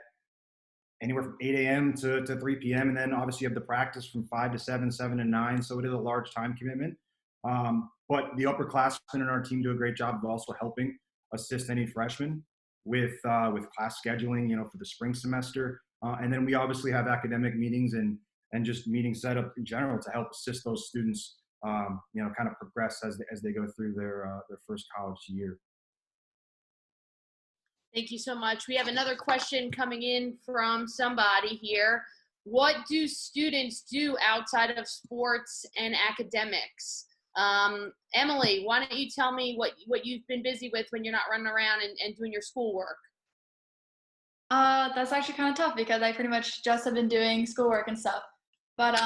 anywhere from 8 a.m. to 3 p.m. And then obviously you have the practice from 5 to 7, 7 to 9. So it is a large time commitment. But the upperclassmen in our team do a great job of also helping assist any freshmen with class scheduling, you know, for the spring semester. And then we obviously have academic meetings and just meetings set up in general to help assist those students, you know, kind of progress as they go through their first college year. Thank you so much. We have another question coming in from somebody here. What do students do outside of sports and academics? Emily, why don't you tell me what you've been busy with when you're not running around and doing your schoolwork? That's actually kind of tough because I pretty much just have been doing schoolwork and stuff. But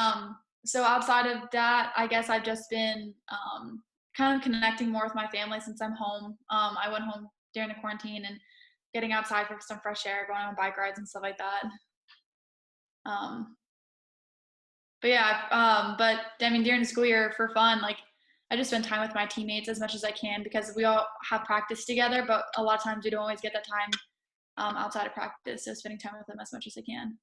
so outside of that, I guess I've just been kind of connecting more with my family since I'm home. I went home during the quarantine and getting outside for some fresh air, going on bike rides and stuff like that. But yeah, but I mean, during the school year for fun, like I just spend time with my teammates as much as I can because we all have practice together, but a lot of times we don't always get that time outside of practice. So spending time with them as much as I can.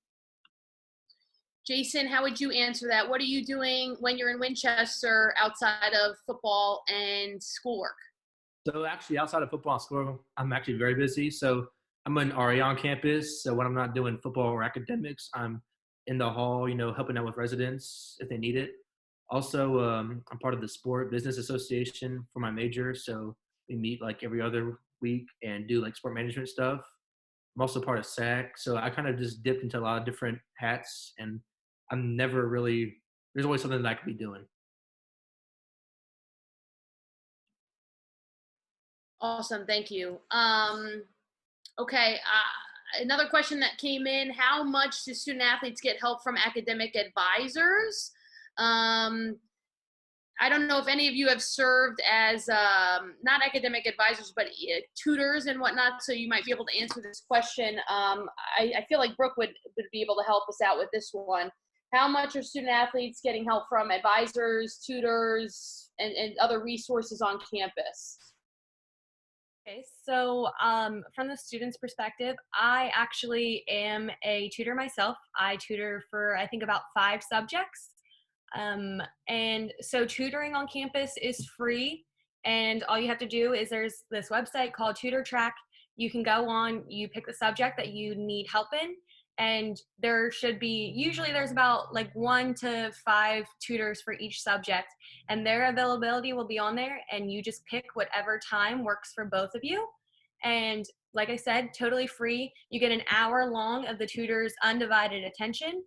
Jason, how would you answer that? What are you doing when you're in Winchester outside of football and schoolwork? So actually, outside of football and school, I'm actually very busy. So I'm an RA on campus. So when I'm not doing football or academics, I'm in the hall, you know, helping out with residents if they need it. Also, I'm part of the Sport Business Association for my major. So we meet like every other week and do like sport management stuff. I'm also part of SAC. So I kind of just dipped into a lot of different hats, and I'm never really, there's always something that I could be doing. Awesome. Thank you. Okay. Another question that came in: how much do student athletes get help from academic advisors? I don't know if any of you have served as not academic advisors, but tutors and whatnot, so you might be able to answer this question. I feel like Brooke would be able to help us out with this one. How much are student athletes getting help from advisors, tutors, and other resources on campus? Okay, so from the student's perspective, I actually am a tutor myself. I tutor for, I think, about 5 subjects. And so tutoring on campus is free, and all you have to do is there's this website called Tutor Track. You can go on, you pick the subject that you need help in, and there should be, usually there's about like 1 to 5 tutors for each subject, and their availability will be on there, and you just pick whatever time works for both of you. And like I said, totally free. You get an hour long of the tutor's undivided attention.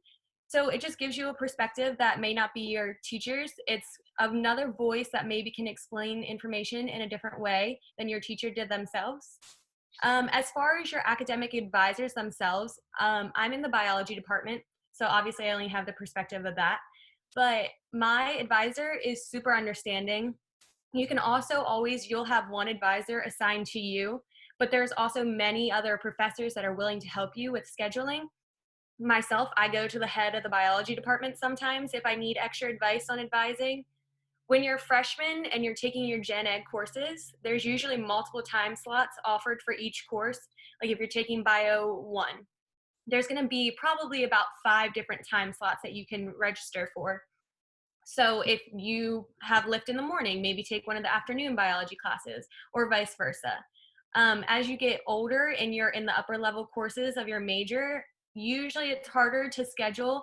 So it just gives you a perspective that may not be your teacher's. It's another voice that maybe can explain information in a different way than your teacher did themselves. As far as your academic advisors themselves, I'm in the biology department, so obviously I only have the perspective of that. But my advisor is super understanding. You can also always, you'll have one advisor assigned to you, but there's also many other professors that are willing to help you with scheduling. Myself, I go to the head of the biology department sometimes if I need extra advice on advising. When you're a freshman and you're taking your gen ed courses, there's usually multiple time slots offered for each course. Like if you're taking bio 1, there's going to be probably about 5 different time slots that you can register for. So if you have lift in the morning, maybe take one of the afternoon biology classes, or vice versa. As you get older and you're in the upper level courses of your major, usually it's harder to schedule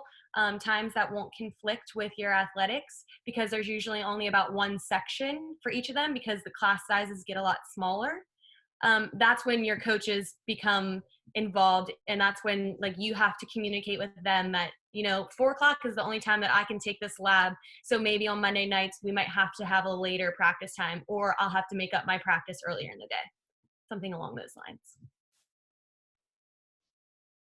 times that won't conflict with your athletics, because there's usually only about 1 section for each of them because the class sizes get a lot smaller. That's when your coaches become involved, and that's when like you have to communicate with them that, 4 o'clock is the only time that I can take this lab, so maybe on Monday nights we might have to have a later practice time, or I'll have to make up my practice earlier in the day, something along those lines.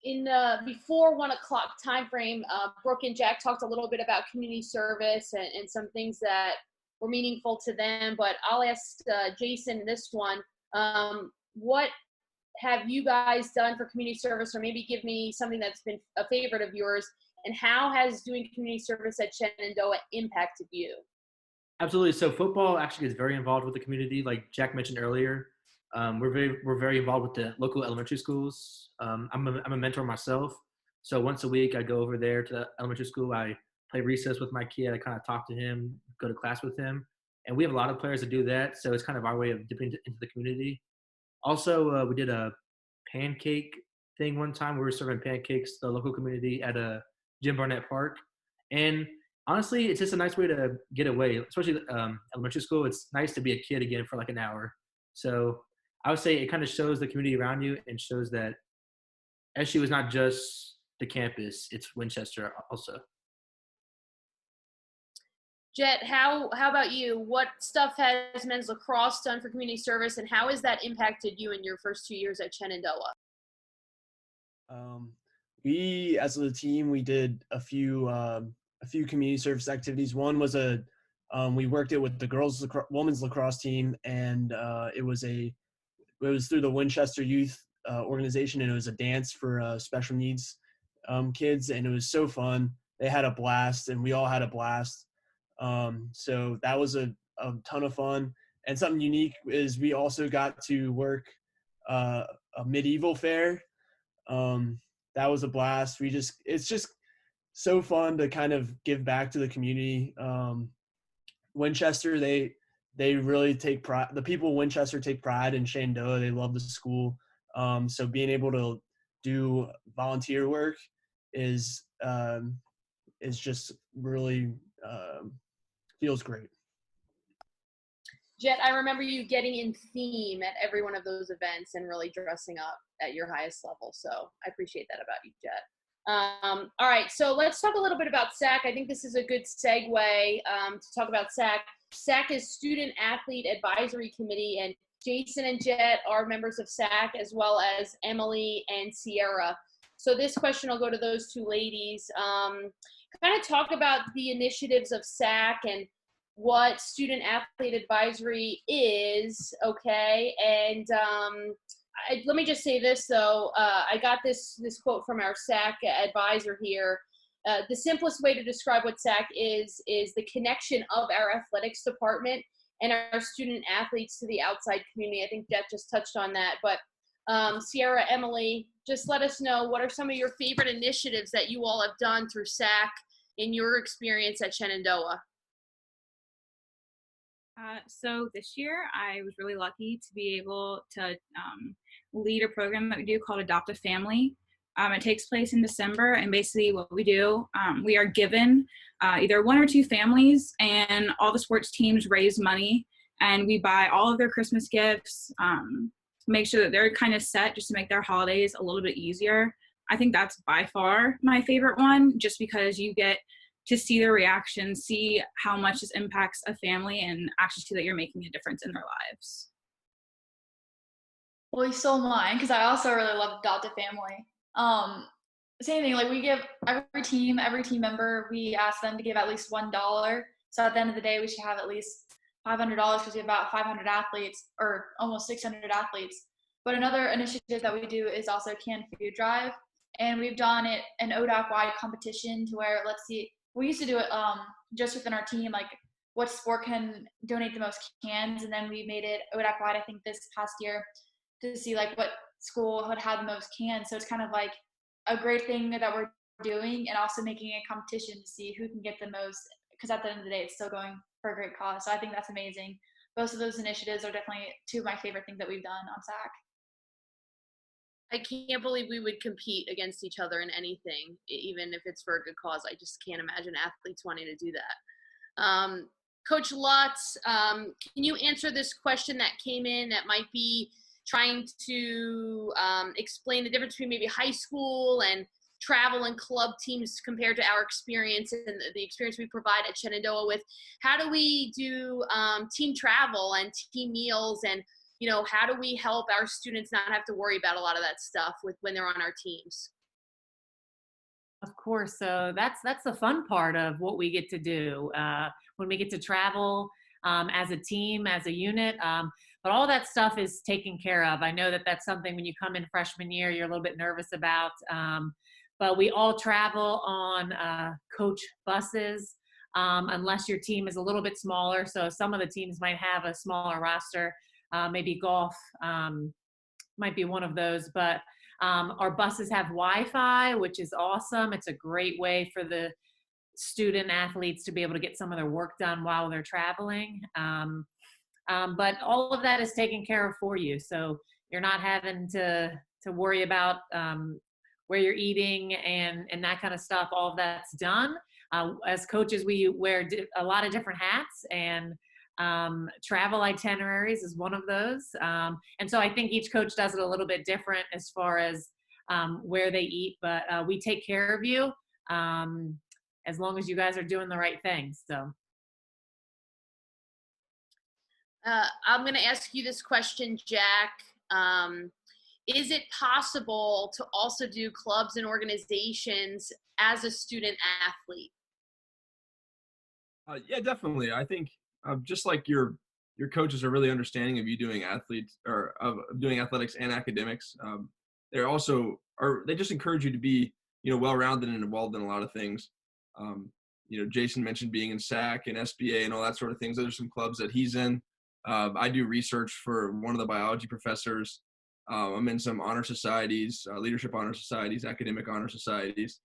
In before 1 o'clock time frame, Brooke and Jack talked a little bit about community service and some things that were meaningful to them, but I'll ask Jason this one. What have you guys done for community service, or maybe give me something that's been a favorite of yours, and how has doing community service at Shenandoah impacted you? Absolutely. So football actually gets very involved with the community, like Jack mentioned earlier. We're very involved with the local elementary schools. I'm a mentor myself, so once a week I go over there to the elementary school. I play recess with my kid. I kind of talk to him, go to class with him, and we have a lot of players that do that. So it's kind of our way of dipping into the community. Also, we did a pancake thing one time. We were serving pancakes to the local community at a Jim Barnett Park, and honestly, it's just a nice way to get away, especially elementary school. It's nice to be a kid again for like an hour. So I would say it kind of shows the community around you and shows that SU is not just the campus, it's Winchester also. Jet, how about you? What stuff has men's lacrosse done for community service, and how has that impacted you in your first 2 years at Shenandoah? We, as a team, we did a few community service activities. One was we worked it with the women's lacrosse team, and it was through the Winchester Youth organization, and it was a dance for special needs kids, and it was so fun. They had a blast, and we all had a blast. So that was a ton of fun. And something unique is we also got to work a medieval fair. That was a blast. It's just so fun to kind of give back to the community. Winchester, they really take pride. The people of Winchester take pride in Shenandoah. They love the school. So being able to do volunteer work is just really feels great. Jet, I remember you getting in theme at every one of those events and really dressing up at your highest level. So I appreciate that about you, Jet. All right, so let's talk a little bit about SAC. I think this is a good segue to talk about SAC. SAC is Student Athlete Advisory Committee, and Jason and Jet are members of SAC, as well as Emily and Sierra. So this question will go to those two ladies. Kind of talk about the initiatives of SAC and what student athlete advisory is, okay? And let me just say this though, I got this quote from our SAC advisor here. The simplest way to describe what SAC is the connection of our athletics department and our student athletes to the outside community. I think Jet just touched on that, but Sierra, Emily, just let us know, what are some of your favorite initiatives that you all have done through SAC in your experience at Shenandoah? So this year, I was really lucky to be able to lead a program that we do called Adopt a Family. It takes place in December, and basically what we do, we are given either 1 or 2 families, and all the sports teams raise money, and we buy all of their Christmas gifts, make sure that they're kind of set just to make their holidays a little bit easier. I think that's by far my favorite one, just because you get to see their reaction, see how much this impacts a family, and actually see that you're making a difference in their lives. Well, you stole mine because I also really love Adopt a Family. Same thing, like we give every team member, we ask them to give at least $1. So at the end of the day, we should have at least $500 because we have about 500 athletes, or almost 600 athletes. But another initiative that we do is also canned food drive. And we've done it an ODAC-wide competition to where, let's see, we used to do it just within our team, like what sport can donate the most cans, and then we made it ODAC-wide, I think this past year, to see like what school would have the most cans. So it's kind of like a great thing that we're doing, and also making a competition to see who can get the most, because at the end of the day, it's still going for a great cause. So I think that's amazing. Both of those initiatives are definitely two of my favorite things that we've done on SAC. I can't believe we would compete against each other in anything, even if it's for a good cause. I just can't imagine athletes wanting to do that. Coach Lutz, can you answer this question that came in that might be trying to explain the difference between maybe high school and travel and club teams compared to our experience and the experience we provide at Shenandoah with how do we do team travel and team meals, and how do we help our students not have to worry about a lot of that stuff when they're on our teams? Of course. So that's the fun part of what we get to do when we get to travel as a team, as a unit. But all that stuff is taken care of. I know that that's something when you come in freshman year, you're a little bit nervous about. But we all travel on coach buses, unless your team is a little bit smaller. So some of the teams might have a smaller roster. Maybe golf might be one of those. But our buses have Wi-Fi, which is awesome. It's a great way for the student athletes to be able to get some of their work done while they're traveling. But all of that is taken care of for you. So you're not having to worry about where you're eating and that kind of stuff. All of that's done. As coaches, we wear a lot of different hats, and travel itineraries is one of those. And so I think each coach does it a little bit different as far as where they eat, but we take care of you as long as you guys are doing the right things. So. I'm going to ask you this question, Jack. Is it possible to also do clubs and organizations as a student athlete? Yeah, definitely. I think just like your coaches are really understanding of you doing athletes or of doing athletics and academics. They just encourage you to be, well-rounded and involved in a lot of things. Jason mentioned being in SAC and SBA and all that sort of things. Those are some clubs that he's in. I do research for one of the biology professors. I'm in some honor societies, leadership honor societies, academic honor societies.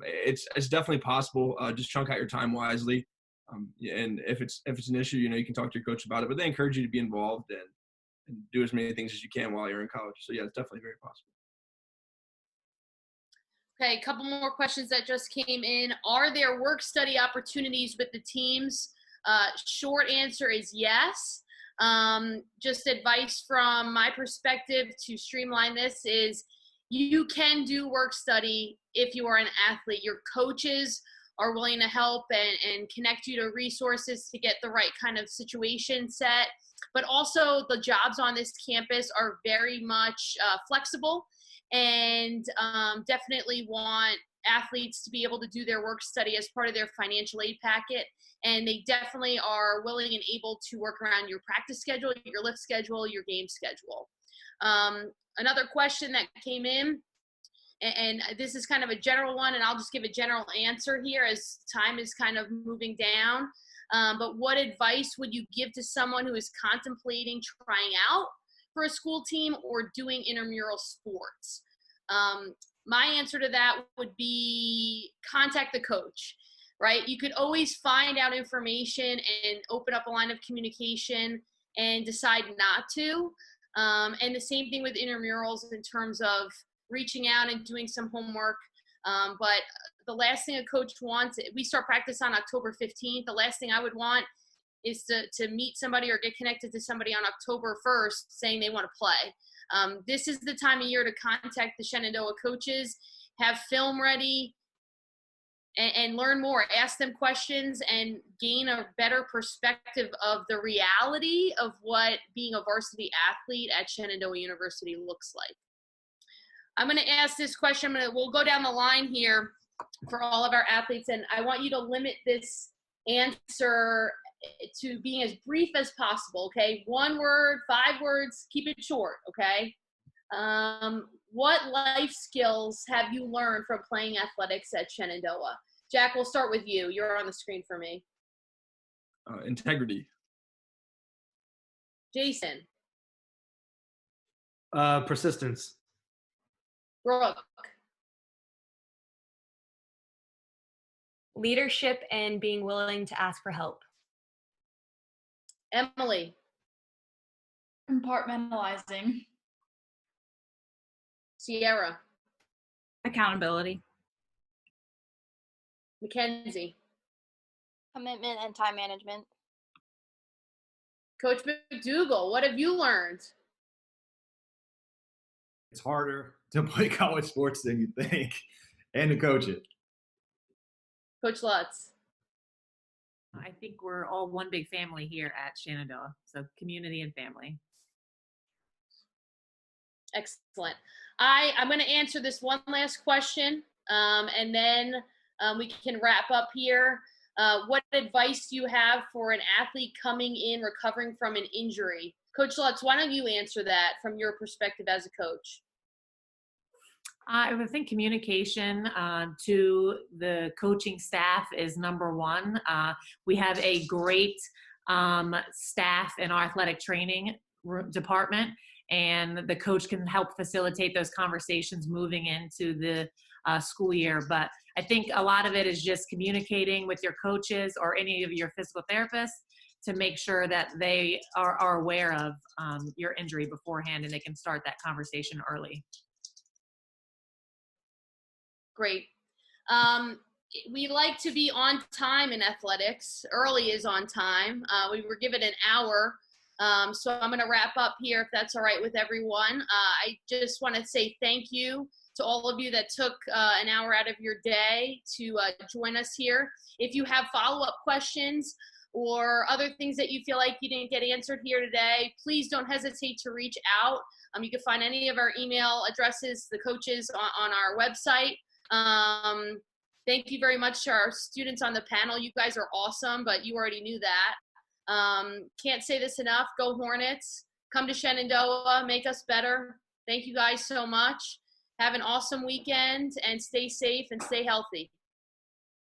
It's definitely possible. Just chunk out your time wisely. And if it's an issue, you can talk to your coach about it, but they encourage you to be involved and do as many things as you can while you're in college. So yeah, it's definitely very possible. Okay, a couple more questions that just came in. Are there work study opportunities with the teams? Short answer is yes. Just advice from my perspective to streamline this is you can do work study if you are an athlete. Your coaches are willing to help and connect you to resources to get the right kind of situation set. But also the jobs on this campus are very much flexible, and definitely want athletes to be able to do their work study as part of their financial aid packet. And they definitely are willing and able to work around your practice schedule, your lift schedule, your game schedule. Another question that came in, and this is kind of a general one, and I'll just give a general answer here as time is kind of moving down. But what advice would you give to someone who is contemplating trying out for a school team or doing intramural sports? My answer to that would be contact the coach, right? You could always find out information and open up a line of communication and decide not to. And the same thing with intramurals in terms of reaching out and doing some homework. But the last thing a coach wants, we start practice on October 15th. The last thing I would want is to meet somebody or get connected to somebody on October 1st saying they want to play. This is the time of year to contact the Shenandoah coaches, have film ready, and learn more. Ask them questions and gain a better perspective of the reality of what being a varsity athlete at Shenandoah University looks like. I'm going to ask this question. We'll go down the line here for all of our athletes, and I want you to limit this answer to being as brief as possible, okay? 1 word, 5 words, keep it short, okay? What life skills have you learned from playing athletics at Shenandoah? Jack, we'll start with you. You're on the screen for me. Integrity. Jason. Persistence. Brooke. Leadership and being willing to ask for help. Emily. Compartmentalizing. Sierra. Accountability. Mackenzie. Commitment and time management. Coach McDougall, what have you learned? It's harder to play college sports than you think and to coach it. Coach Lutz. I think we're all one big family here at Shenandoah, so community and family. Excellent. I'm going to answer this one last question, and then we can wrap up here. What advice do you have for an athlete coming in recovering from an injury? Coach Lutz, why don't you answer that from your perspective as a coach? I would think communication to the coaching staff is number one. We have a great staff in our athletic training department, and the coach can help facilitate those conversations moving into the school year. But I think a lot of it is just communicating with your coaches or any of your physical therapists to make sure that they are aware of your injury beforehand and they can start that conversation early. Great. We like to be on time in athletics. Early is on time. We were given an hour. So I'm going to wrap up here if that's all right with everyone. I just want to say thank you to all of you that took an hour out of your day to join us here. If you have follow-up questions or other things that you feel like you didn't get answered here today, please don't hesitate to reach out. You can find any of our email addresses, the coaches, on our website. Thank you very much to our students on the panel. You guys are awesome, but you already knew that. Can't say this enough. Go Hornets. Come to Shenandoah. Make us better. Thank you guys so much. Have an awesome weekend and stay safe and stay healthy.